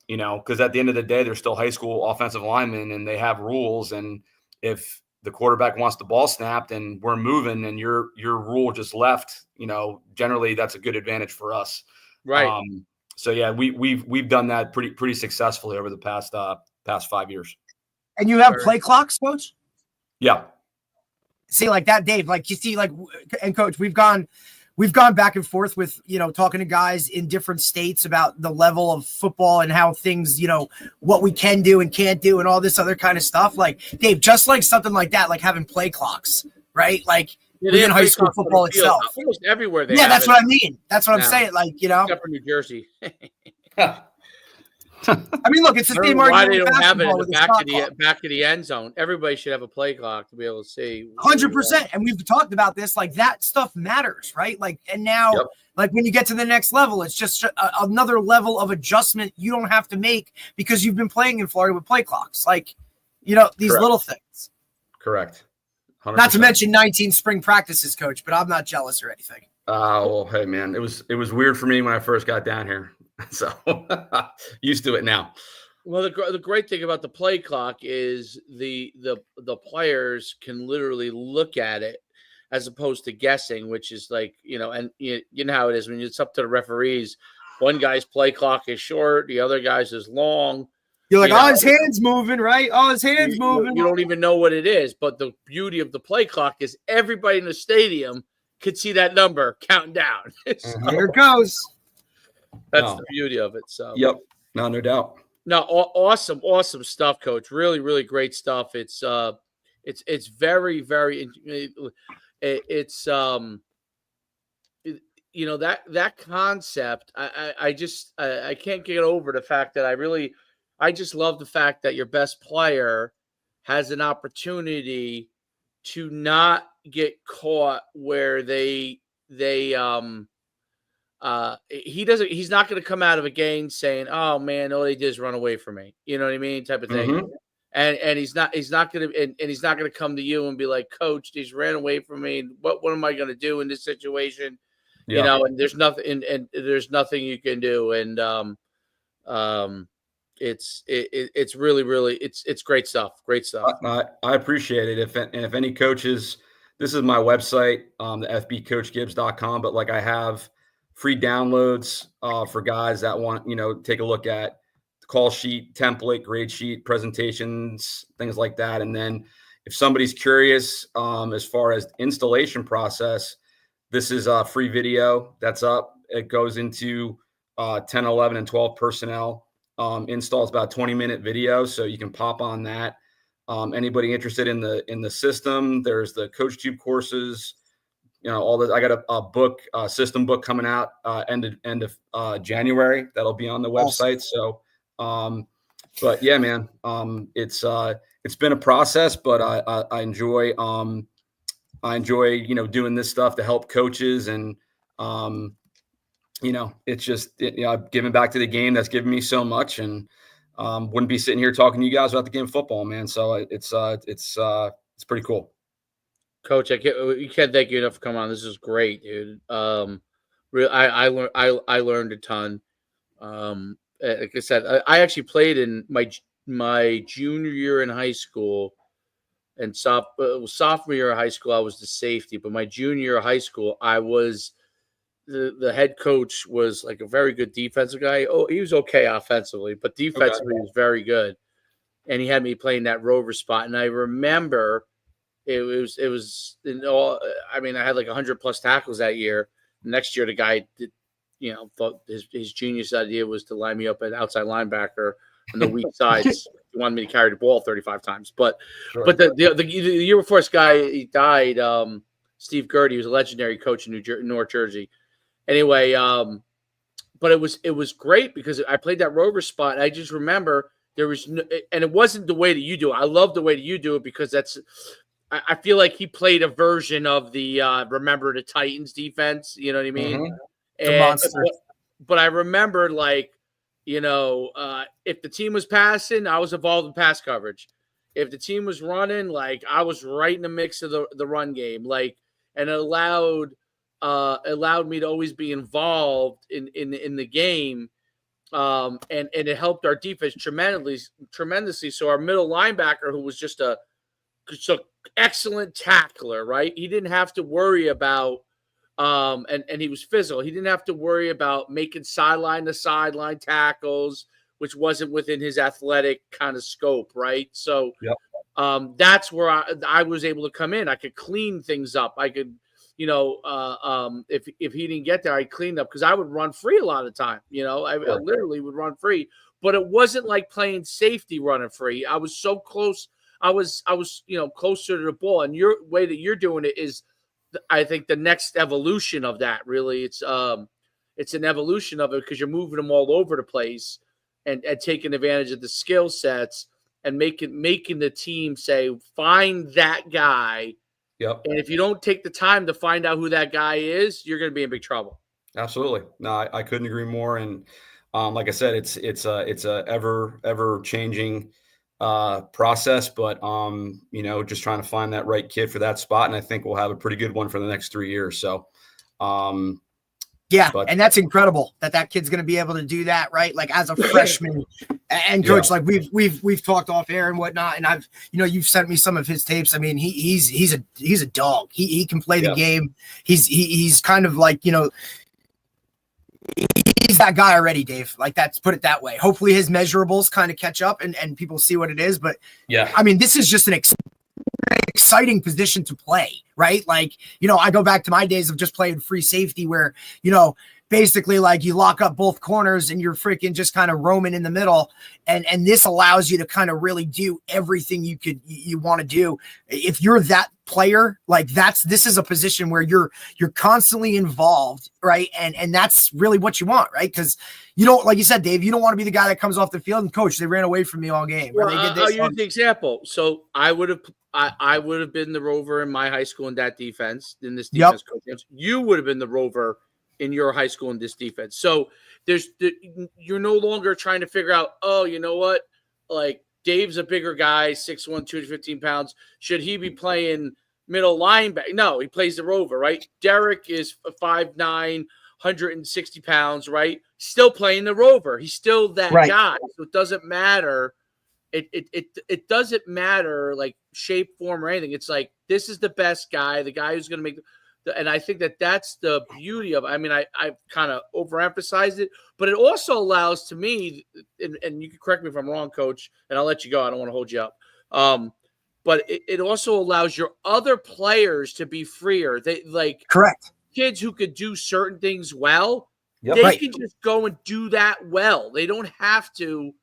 Because at the end of the day, they're still high school offensive linemen, and they have rules. And if the quarterback wants the ball snapped and we're moving and your rule just left, generally that's a good advantage for us. Right. So yeah, we've done that pretty successfully over the past 5 years. And you have play clocks, Coach? Yeah. See, like that, Dave, like you see, like, and Coach, we've gone back and forth with, talking to guys in different states about the level of football and how things, what we can do and can't do and all this other kind of stuff. Like, Dave, just like something like that, like having play clocks, right? Like within high school football itself. Almost everywhere yeah, that's what I mean. That's what I'm saying. Like, Except for New Jersey. I mean, look, it's the same why argument. they don't have it in the back of the end zone. Everybody should have a play clock to be able to see. 100%. And we've talked about this. Like, that stuff matters, right? Like, and now, like, when you get to the next level, it's just another level of adjustment you don't have to make because you've been playing in Florida with play clocks. Like, these Correct. little things. Correct. 100%. Not to mention 19 spring practices, Coach, but I'm not jealous or anything. Well, hey, man, it was weird for me when I first got down here. So used to it now. Well, the great thing about the play clock is the players can literally look at it as opposed to guessing, which is like, and you know how it is when it's up to the referees. One guy's play clock is short, the other guy's is long. You're like, his hand's moving, right? His hand's moving. You don't even know what it is. But the beauty of the play clock is everybody in the stadium could see that number counting down. So, here it goes. That's the beauty of it. So yep, no doubt. No, awesome stuff, Coach. Really, really great stuff. It's very, very. It's that concept, I can't get over the fact that I just love the fact that your best player has an opportunity to not get caught where he's not going to come out of a game saying, "Oh man, all they did is run away from me." You know what I mean? Type of thing. Mm-hmm. And he's not going to, and he's not going to come to you and be like, "Coach, these ran away from me. What am I going to do in this situation?" Yeah. And there's nothing, and there's nothing you can do. And it's really, really, it's great stuff. Great stuff. I appreciate it. If any coaches, this is my website, the fbcoachgibbs.com, but like I have free downloads for guys that want, take a look at the call sheet, template, grade sheet, presentations, things like that. And then if somebody's curious as far as installation process, this is a free video that's up. It goes into 10, 11, and 12 personnel. Installs about 20-minute video, so you can pop on that. Anybody interested in the system, there's the CoachTube courses, all that. I got a book, system book coming out end of January. That'll be on the website. So, but yeah, man, it's been a process, but I enjoy doing this stuff to help coaches, and it's just giving back to the game that's given me so much, and wouldn't be sitting here talking to you guys about the game of football, man. So it's pretty cool. Coach, you can't thank you enough for coming on. This is great, dude. I learned a ton. Like I said, I actually played in my junior year in high school, and sophomore year of high school I was the safety, but my junior year of high school I was the head coach was like a very good defensive guy. Oh, he was okay offensively, but defensively he was very good. And he had me playing that Rover spot. And I remember it was I had like 100 plus tackles that year. Next year, the guy did, thought his genius idea was to line me up at outside linebacker on the weak sides. He wanted me to carry the ball 35 times. But the year before this guy he died, Steve Gertie, was a legendary coach in North Jersey. Anyway, but it was great because I played that Rover spot. And I just remember there was and it wasn't the way that you do it. I love the way that you do it because I feel like he played a version of the Remember the Titans defense. You know what I mean? Mm-hmm. The monster. But I remember if the team was passing, I was involved in pass coverage. If the team was running, I was right in the mix of the run game. And it allowed me to always be involved in the game. And it helped our defense tremendously. So our middle linebacker, who was just an excellent tackler, right? He didn't have to worry about, and he was physical. He didn't have to worry about making sideline to sideline tackles, which wasn't within his athletic kind of scope, right? So that's where I was able to come in. I could clean things up. I could, if he didn't get there, I cleaned up because I would run free a lot of the time. I literally would run free, but it wasn't like playing safety running free. I was so close. I was closer to the ball, and your way that you're doing it is, I think, the next evolution of that. Really, it's an evolution of it because you're moving them all over the place and taking advantage of the skill sets and making the team say, find that guy. Yep. And if you don't take the time to find out who that guy is, you're going to be in big trouble. Absolutely. No, I couldn't agree more. And like I said, it's a ever changing process, but just trying to find that right kid for that spot. And I think we'll have a pretty good one for the next 3 years. So, and that's incredible that kid's going to be able to do that, right? Like as a freshman. And coach, like we've talked off air and whatnot, and I've you've sent me some of his tapes. I mean, he's a dog. He can play the game. He's kind of like he's that guy already, Dave. Like that's, put it that way. Hopefully his measurables kind of catch up and people see what it is. But I mean, this is just an exciting position to play, right? Like I go back to my days of just playing free safety where basically like you lock up both corners and you're freaking just kind of roaming in the middle. And this allows you to kind of really do everything you want to do. If you're that player, like this is a position where you're constantly involved, right? And that's really what you want, right? Because you don't, like you said, Dave, you don't want to be the guy that comes off the field and coach, they ran away from me all game. Well, I'll use the example. So I would have been the Rover in my high school in that defense, in this defense. Coach. You would have been the Rover in your high school in this defense. So you're no longer trying to figure out, oh, you know what? Like Dave's a bigger guy, 6'1", 215 pounds. Should he be playing middle linebacker? No, he plays the Rover, right? Derek is 5'9", 160 pounds, right? Still playing the Rover. He's still that guy. So it doesn't matter. It doesn't matter like shape, form, or anything. It's like, this is the best guy, the guy who's going to make and I think that's the beauty of it. I mean, I kind of overemphasized it, but it also allows to me, and you can correct me if I'm wrong, Coach, and I'll let you go. I don't want to hold you up. But it also allows your other players to be freer. They like correct kids who could do certain things well. Yep. They can just go and do that well. They don't have to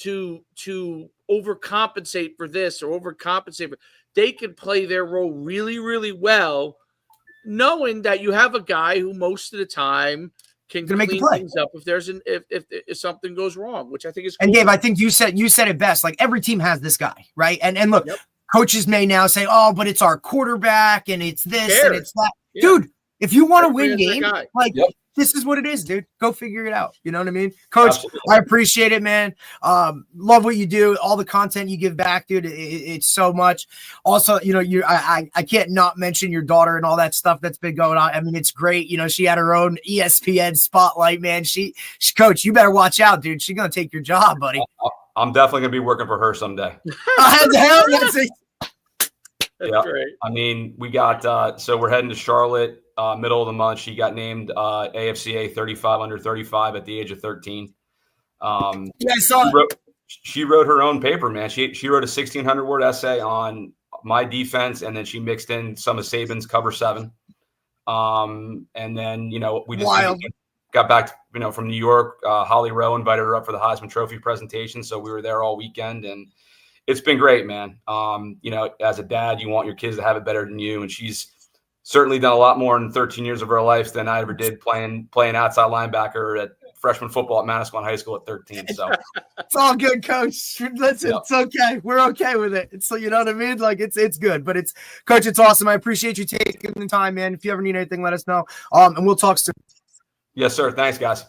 overcompensate for this or overcompensate for. They can play their role really, really well, knowing that you have a guy who most of the time can clean things up if there's if something goes wrong, which I think is cool. And Dave, I think you said it best. Like every team has this guy, right? And look, coaches may now say, "Oh, but it's our quarterback and it's this and it's that." Yeah. Dude, if you want to win games, like this is what it is, dude. Go figure it out. You know what I mean? Coach, absolutely. I appreciate it, man. Love what you do. All the content you give back, dude. It's so much. Also, you know, I can't not mention your daughter and all that stuff that's been going on. I mean, it's great. You know, she had her own ESPN spotlight, man. She Coach, you better watch out, dude. She's going to take your job, buddy. I'm definitely going to be working for her someday. That's great. I mean, we got, so we're heading to Charlotte. Middle of the month, she got named AFCA 35 under 35 at the age of 13. I saw she wrote her own paper, man. She wrote a 1,600-word essay on my defense, and then she mixed in some of Saban's cover 7. And then, you know, we just got back, you know, from New York. Holly Rowe invited her up for the Heisman Trophy presentation, so we were there all weekend, and it's been great, man. You know, as a dad, you want your kids to have it better than you, and she's certainly done a lot more in 13 years of her life than I ever did playing outside linebacker at freshman football at Manasquan High School at 13. So it's all good, Coach. Listen, It's okay. We're okay with it. So you know what I mean? Like it's good, but Coach, it's awesome. I appreciate you taking the time, man. If you ever need anything, let us know. And we'll talk soon. Yes, sir. Thanks, guys.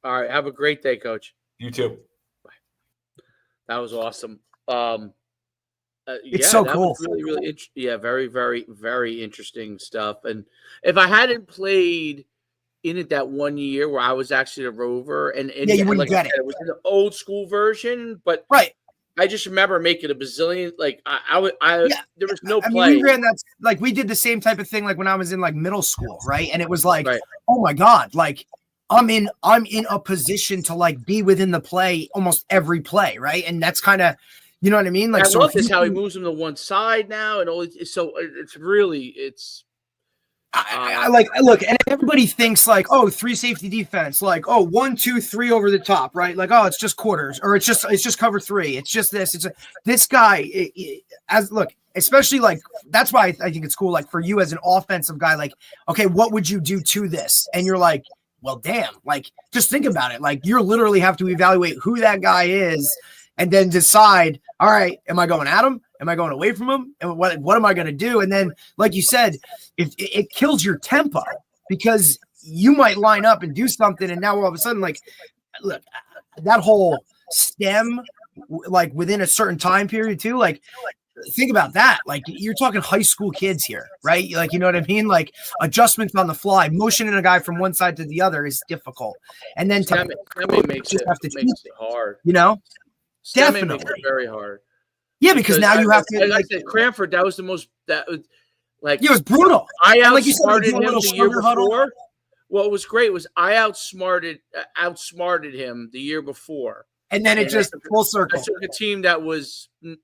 All right. Have a great day, Coach. You too. That was awesome. It's so cool. Really, really very, very, very interesting stuff. And if I hadn't played in it that 1 year where I was actually a Rover, and you wouldn't get it. It was an old school version, but I just remember making a bazillion. Like there was no play. Mean, we ran that, like we did the same type of thing like when I was in like middle school, right? And it was like, oh my God, like I'm in a position to like be within the play almost every play, right? And that's kind of. You know what I mean? Like, I love this how he moves them to one side now, and all. So it's really I look, and everybody thinks like, oh, 3 safety defense, like, oh, 1, 2, 3 over the top, right? Like, oh, it's just quarters, or it's just cover 3. It's just this. This guy especially like that's why I think it's cool. Like for you as an offensive guy, like, okay, what would you do to this? And you're like, well, damn, like just think about it. Like you literally have to evaluate who that guy is. And then decide, all right, am I going at him? Am I going away from him? And what am I going to do? And then, like you said, if it kills your tempo because you might line up and do something, and now all of a sudden, like, look, that whole stem, like within a certain time period too, like, think about that. Like, you're talking high school kids here, right? Like, you know what I mean? Like, adjustments on the fly, motioning a guy from one side to the other is difficult. And then makes it hard, you know? Definitely makes it very hard. Yeah, because now you have to. Like I said, Cranford, that was the most. That was like it was brutal. I outsmarted him the year before. What was great was I outsmarted him the year before, and then it just full circle. I took a team that was we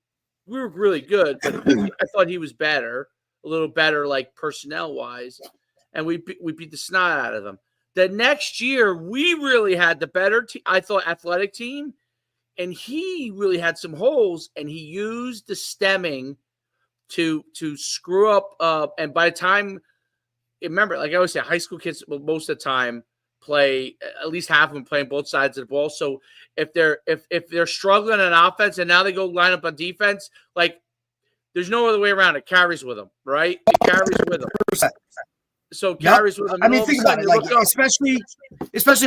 were really good, but I thought he was better, a little better, like personnel wise, and we beat the snot out of them. The next year, we really had the better, I thought, athletic team, and he really had some holes, and he used the stemming to screw up. And by the time, remember, like I always say, high school kids will most of the time play, at least half of them playing both sides of the ball. So if they're struggling on offense and now they go line up on defense, like there's no other way around. It carries with them, right? It carries with them. So carries with them. I mean, think about it, like especially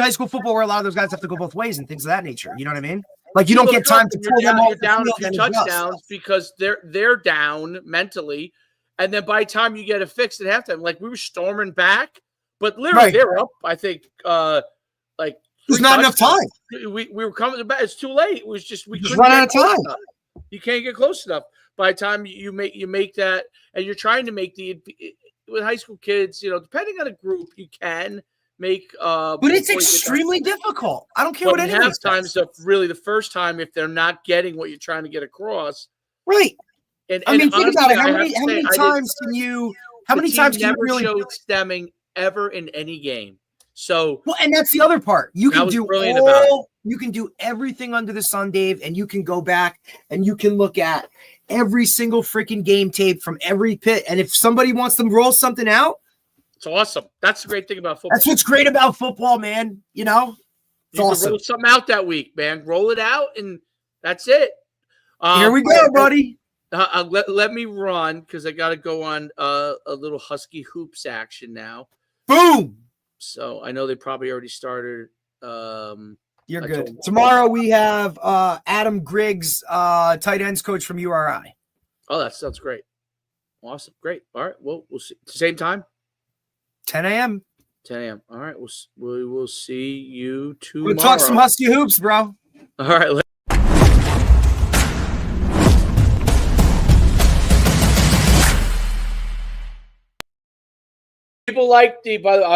high school football, where a lot of those guys have to go both ways and things of that nature. You know what I mean? Like you don't get time to pull them off down the a few field touchdowns because they're down mentally, and then by the time you get it fixed at halftime, like we were storming back, but literally they were up. I think like there's not enough time. We were coming back. It's too late. It was just we just run out of time. You can't get close enough. By the time you make that, and you're trying to make with high school kids, depending on the group, you can make. But it's extremely difficult. I don't care what anyone says. Halftime's really the first time if they're not getting what you're trying to get across. Right. And I mean, think honestly, about it. How many times can you? How many times can you really showed stemming ever in any game? So and that's the other part. You can do you can do everything under the sun, Dave, and you can go back and you can look at every single freaking game tape from every pit. And if somebody wants to roll something out, it's awesome. That's the great thing about football. That's what's great about football, man. It's awesome. Roll something out that week, man. Roll it out, and that's it. Here we go, buddy. Let me run because I got to go on a little Husky Hoops action now. Boom. So I know they probably already started. You're good. Tomorrow we have Adam Griggs, tight ends coach from URI. Oh, that sounds great. Awesome. Great. All right. Well, we'll see. Same time? 10 a.m. 10 a.m. All right. We will see you tomorrow. We'll talk some Husky Hoops, bro. All right. People like by the